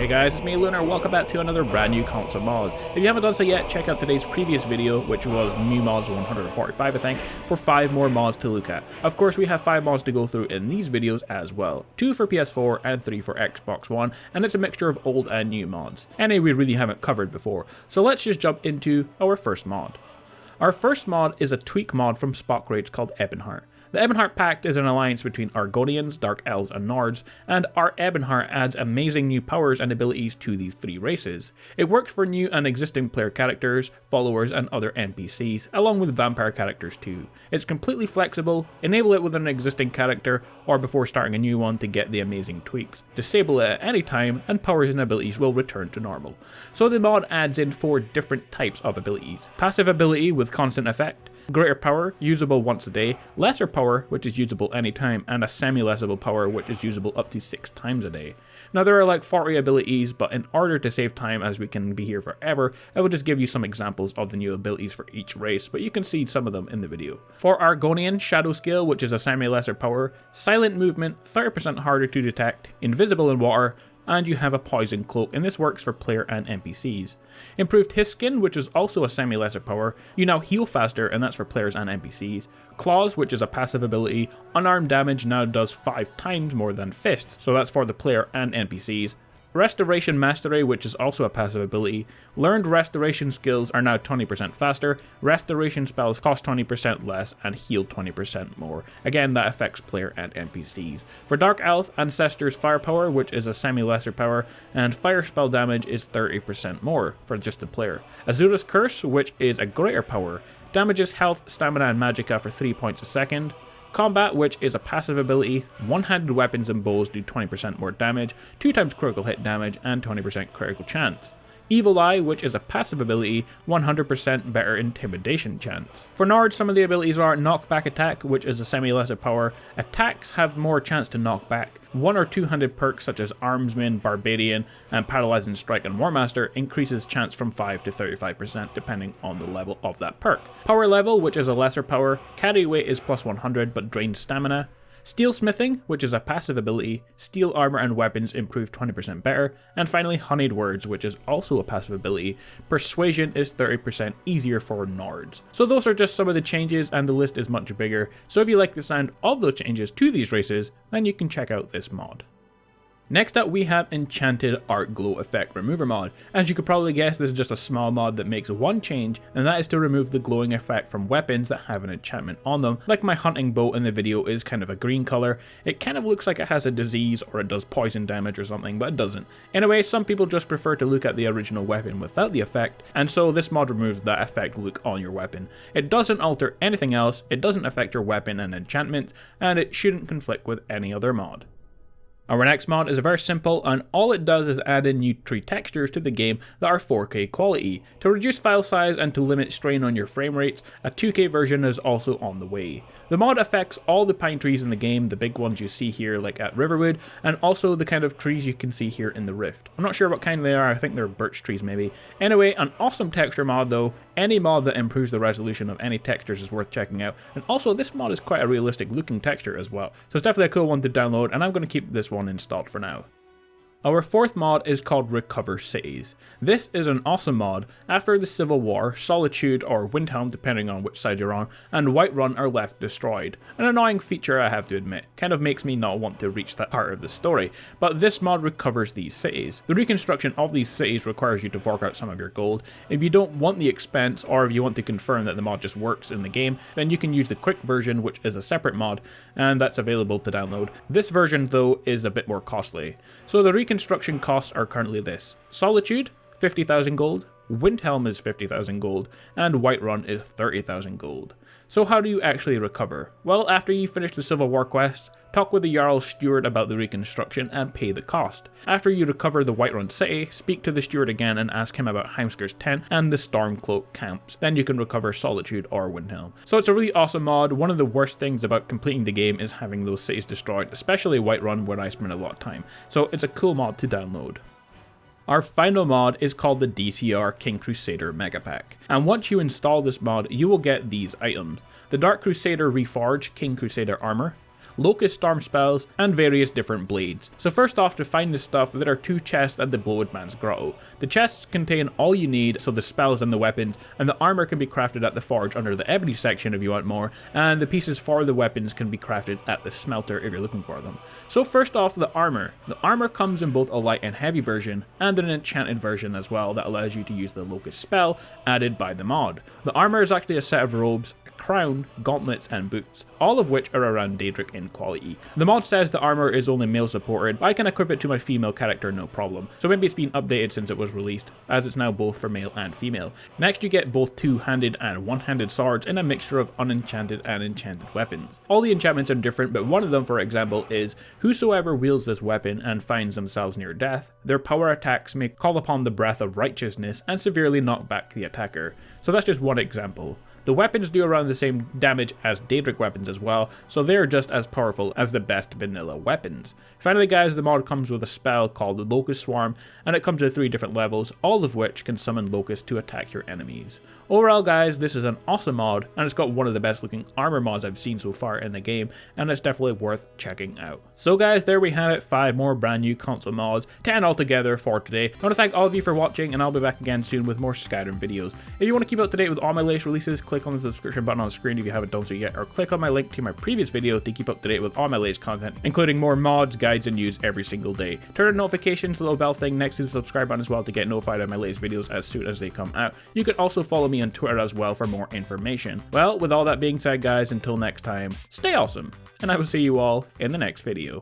Hey guys, it's me Lunar, welcome back to another brand new console mods. If you haven't done so yet, check out today's previous video, which was new mods 145 I think, for 5 more mods to look at. Of course we have 5 mods to go through in these videos as well, 2 for PS4 and 3 for Xbox One, and it's a mixture of old and new mods. Any we really haven't covered before, so let's just jump into our first mod. Our first mod is a tweak mod from Spock Rage called Ebonheart. The Ebonheart Pact is an alliance between Argonians, Dark Elves, and Nords, and our Ebonheart adds amazing new powers and abilities to these 3 races. It works for new and existing player characters, followers, and other NPCs, along with vampire characters too. It's completely flexible, enable it with an existing character, or before starting a new one to get the amazing tweaks. Disable it at any time, and powers and abilities will return to normal. So the mod adds in 4 different types of abilities. Passive ability with constant effect, greater power, usable once a day, lesser power, which is usable anytime, and a semi-lessable power, which is usable up to 6 times a day. Now there are like 40 abilities, but in order to save time as we can be here forever, I will just give you some examples of the new abilities for each race, but you can see some of them in the video. For Argonian, Shadow Scale, which is a semi-lesser power, silent movement, 30% harder to detect, invisible in water, and you have a poison cloak, and this works for player and NPCs. Improved His Skin, which is also a semi-lesser power, you now heal faster, and that's for players and NPCs. Claws, which is a passive ability, unarmed damage now does 5 times more than fists, so that's for the player and NPCs. Restoration Mastery, which is also a passive ability. Learned restoration skills are now 20% faster, restoration spells cost 20% less, and heal 20% more. Again, that affects player and NPCs. For Dark Elf, Ancestor's Firepower, which is a semi-lesser power, and fire spell damage is 30% more for just the player. Azura's Curse, which is a greater power, damages health, stamina, and magicka for 3 points a second. Combat, which is a passive ability, one-handed weapons and bows do 20% more damage, 2 times critical hit damage, and 20% critical chance. Evil Eye, which is a passive ability, 100% better intimidation chance. For Nords, some of the abilities are Knockback Attack, which is a semi-lesser power. Attacks have more chance to knock back. 1 or 2-handed perks such as Armsman, Barbadian, and Paralyzing Strike and Warmaster increases chance from 5 to 35% depending on the level of that perk. Power Level, which is a lesser power. Carry weight is plus 100 but drains stamina. Steel Smithing, which is a passive ability, steel armor and weapons improve 20% better, and finally Honeyed Words, which is also a passive ability, persuasion is 30% easier for Nords. So those are just some of the changes and the list is much bigger, so if you like the sound of those changes to these races, then you can check out this mod. Next up we have Enchanted Art Glow Effect Remover mod. As you could probably guess, this is just a small mod that makes one change, and that is to remove the glowing effect from weapons that have an enchantment on them. Like my hunting bow in the video is kind of a green color. It kind of looks like it has a disease or it does poison damage or something, but it doesn't. Anyway, some people just prefer to look at the original weapon without the effect, and so this mod removes that effect look on your weapon. It doesn't alter anything else, it doesn't affect your weapon and enchantments, and it shouldn't conflict with any other mod. Our next mod is very simple, and all it does is add in new tree textures to the game that are 4K quality. To reduce file size and to limit strain on your frame rates, a 2K version is also on the way. The mod affects all the pine trees in the game, the big ones you see here like at Riverwood, and also the kind of trees you can see here in the Rift. I'm not sure what kind they are, I think they're birch trees maybe. Anyway, an awesome texture mod though. Any mod that improves the resolution of any textures is worth checking out, and also this mod is quite a realistic looking texture as well, so it's definitely a cool one to download, and I'm going to keep this one installed for now. Our fourth mod is called Recover Cities. This is an awesome mod. After the Civil War, Solitude or Windhelm, depending on which side you're on, and Whiterun are left destroyed. An annoying feature I have to admit, kind of makes me not want to reach that part of the story, but this mod recovers these cities. The reconstruction of these cities requires you to fork out some of your gold. If you don't want the expense, or if you want to confirm that the mod just works in the game, then you can use the quick version, which is a separate mod, and that's available to download. This version though is a bit more costly. So the reconstruction costs are currently this: Solitude, 50,000 gold, Windhelm is 50,000 gold, and Whiterun is 30,000 gold. So how do you actually recover? Well, after you finish the Civil War quest, talk with the Jarl's steward about the reconstruction and pay the cost. After you recover the Whiterun city, speak to the steward again and ask him about Heimskir's tent and the Stormcloak camps. Then you can recover Solitude or Windhelm. So it's a really awesome mod. One of the worst things about completing the game is having those cities destroyed, especially Whiterun where I spend a lot of time. So it's a cool mod to download. Our final mod is called the DCR King Crusader Mega Pack, and once you install this mod you will get these items: the Dark Crusader Reforged King Crusader Armor, locust storm spells, and various different blades. So first off, to find the stuff, there are 2 chests at the Bloated Man's Grotto. The chests contain all you need, so the spells and the weapons, and the armor can be crafted at the forge under the ebony section if you want more, and the pieces for the weapons can be crafted at the smelter if you're looking for them. So first off, the armor. The armor comes in both a light and heavy version, and an enchanted version as well that allows you to use the locust spell added by the mod. The armor is actually a set of robes, crown, gauntlets, and boots, all of which are around Daedric in quality. The mod says the armor is only male supported, but I can equip it to my female character no problem, so maybe it's been updated since it was released, as it's now both for male and female. Next you get both 2-handed and 1-handed swords in a mixture of unenchanted and enchanted weapons. All the enchantments are different, but one of them, for example, is whosoever wields this weapon and finds themselves near death, their power attacks may call upon the breath of righteousness and severely knock back the attacker. So that's just one example. The weapons do around the same damage as Daedric weapons as well, so they're just as powerful as the best vanilla weapons. Finally guys, the mod comes with a spell called the Locust Swarm, and it comes with 3 different levels, all of which can summon locusts to attack your enemies. Overall guys, this is an awesome mod, and it's got one of the best looking armor mods I've seen so far in the game, and it's definitely worth checking out. So guys, there we have it, 5 more brand new console mods, 10 altogether for today. I want to thank all of you for watching, and I'll be back again soon with more Skyrim videos. If you want to keep up to date with all my latest releases, click on the subscription button on the screen if you haven't done so yet, or click on my link to my previous video to keep up to date with all my latest content, including more mods, guides, and news every single day. Turn on notifications, the little bell thing next to the subscribe button as well to get notified of my latest videos as soon as they come out. You can also follow me on Twitter as well for more information. Well, with all that being said guys, until next time, stay awesome, and I will see you all in the next video.